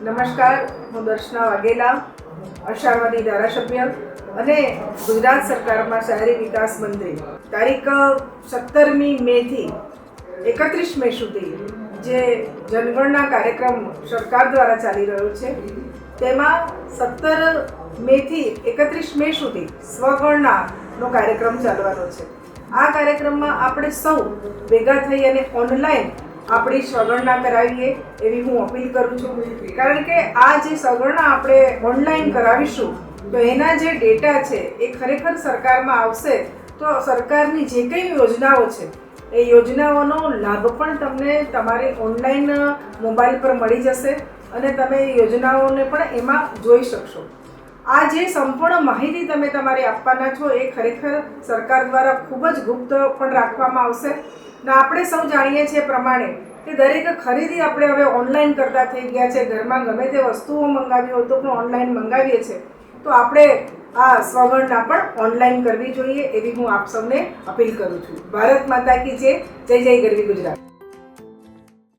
નમસ્કાર, હું દર્શના વાઘેલા, અષાઢવાદી ધારાસભ્ય અને ગુજરાત સરકારમાં શહેરી વિકાસ મંત્રી. તારીખ 17મી મેથી 31 મે સુધી જે જનગણના કાર્યક્રમ સરકાર દ્વારા ચાલી રહ્યો છે, તેમાં 17 મેથી 31 મે સુધી સ્વગણનાનો કાર્યક્રમ ચાલવાનો છે. આ કાર્યક્રમમાં આપણે સૌ ભેગા થઈ અને ઓનલાઈન આપણી સ્વગણના કરાવીએ એવી હું અપીલ કરું છું. કારણ કે આ જે સ્વગણના આપણે ઓનલાઈન કરાવીશું તો એના જે ડેટા છે એ ખરેખર સરકારમાં આવશે તો સરકારની જે કંઈ યોજનાઓ છે એ યોજનાઓનો લાભ પણ તમને તમારી ઓનલાઈન મોબાઈલ પર મળી જશે અને તમે યોજનાઓને પણ એમાં જોઈ શકશો. આ જે સંપૂર્ણ માહિતી તમે તમારી આપવાના છો એ ખરેખર સરકાર દ્વારા ખૂબ જ ગુપ્ત પણ રાખવામાં આવશે. ને આપણે સૌ જાણીએ છીએ પ્રમાણે કે દરેક ખરીદી આપણે હવે ઓનલાઈન કરતા થઈ ગયા છે. ઘરમાં ગમે તે વસ્તુઓ મંગાવી હોય તો પણ ઓનલાઈન મંગાવીએ છીએ. તો આપણે આ સ્વગણના પણ ઓનલાઈન કરવી જોઈએ એવી હું આપ સૌને અપીલ કરું છું. ભારત માતા કી જય. જય જય ગરવી ગુજરાત.